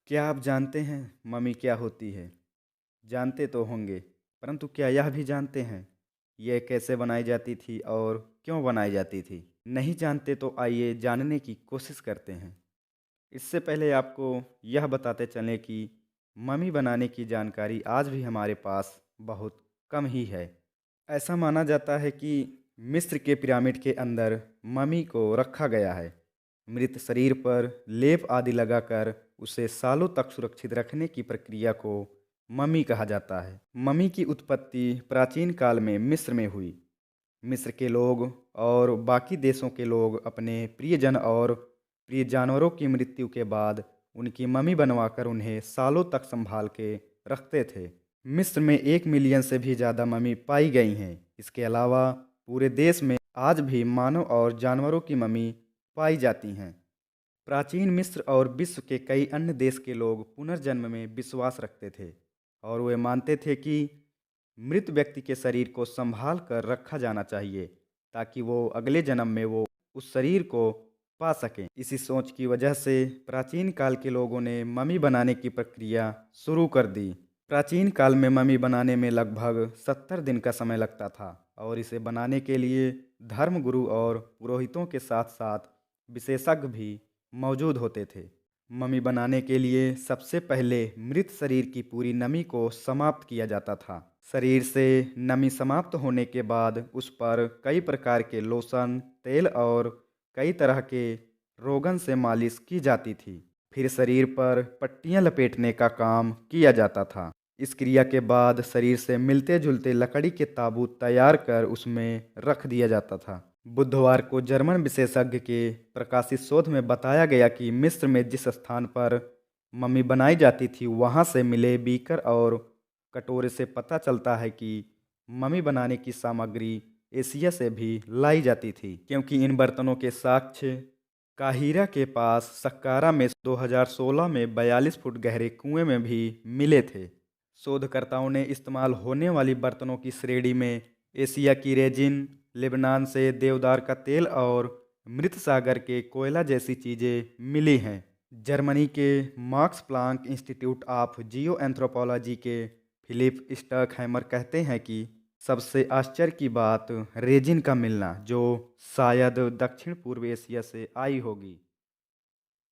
क्या आप जानते हैं मम्मी क्या होती है? जानते तो होंगे, परंतु क्या यह भी जानते हैं यह कैसे बनाई जाती थी और क्यों बनाई जाती थी? नहीं जानते तो आइए जानने की कोशिश करते हैं। इससे पहले आपको यह बताते चलें कि मम्मी बनाने की जानकारी आज भी हमारे पास बहुत कम ही है। ऐसा माना जाता है कि मिस्र के पिरामिड के अंदर मम्मी को रखा गया है। मृत शरीर पर लेप आदि लगाकर उसे सालों तक सुरक्षित रखने की प्रक्रिया को मम्मी कहा जाता है। मम्मी की उत्पत्ति प्राचीन काल में मिस्र में हुई। मिस्र के लोग और बाकी देशों के लोग अपने प्रियजन और प्रिय जानवरों की मृत्यु के बाद उनकी मम्मी बनवाकर उन्हें सालों तक संभाल के रखते थे। मिस्र में 1 मिलियन से भी ज़्यादा मम्मी पाई गई हैं। इसके अलावा पूरे देश में आज भी मानव और जानवरों की मम्मी पाई जाती हैं। प्राचीन मिस्र और विश्व के कई अन्य देश के लोग पुनर्जन्म में विश्वास रखते थे और वे मानते थे कि मृत व्यक्ति के शरीर को संभाल कर रखा जाना चाहिए ताकि वो अगले जन्म में वो उस शरीर को पा सकें। इसी सोच की वजह से प्राचीन काल के लोगों ने मम्मी बनाने की प्रक्रिया शुरू कर दी। प्राचीन काल में मम्मी बनाने में लगभग 70 दिन का समय लगता था और इसे बनाने के लिए धर्मगुरु और पुरोहितों के साथ साथ विशेषज्ञ भी मौजूद होते थे। मम्मी बनाने के लिए सबसे पहले मृत शरीर की पूरी नमी को समाप्त किया जाता था। शरीर से नमी समाप्त होने के बाद उस पर कई प्रकार के लोशन, तेल और कई तरह के रोगन से मालिश की जाती थी। फिर शरीर पर पट्टियां लपेटने का काम किया जाता था। इस क्रिया के बाद शरीर से मिलते जुलते लकड़ी के ताबूत तैयार कर उसमें रख दिया जाता था। बुधवार को जर्मन विशेषज्ञ के प्रकाशित शोध में बताया गया कि मिस्र में जिस स्थान पर मम्मी बनाई जाती थी वहां से मिले बीकर और कटोरे से पता चलता है कि मम्मी बनाने की सामग्री एशिया से भी लाई जाती थी, क्योंकि इन बर्तनों के साक्ष्य काहिरा के पास सक्कारा में 2016 में 42 फुट गहरे कुएं में भी मिले थे। शोधकर्ताओं ने इस्तेमाल होने वाली बर्तनों की श्रेणी में एशिया की रेजिन, लेबनान से देवदार का तेल और मृत सागर के कोयला जैसी चीज़ें मिली हैं। जर्मनी के marks Planck institute of Jio anthropology के फिलिप स्टकहैमर कहते हैं कि सबसे आश्चर्य की बात रेजिन का मिलना, जो शायद दक्षिण पूर्व एशिया से आई होगी।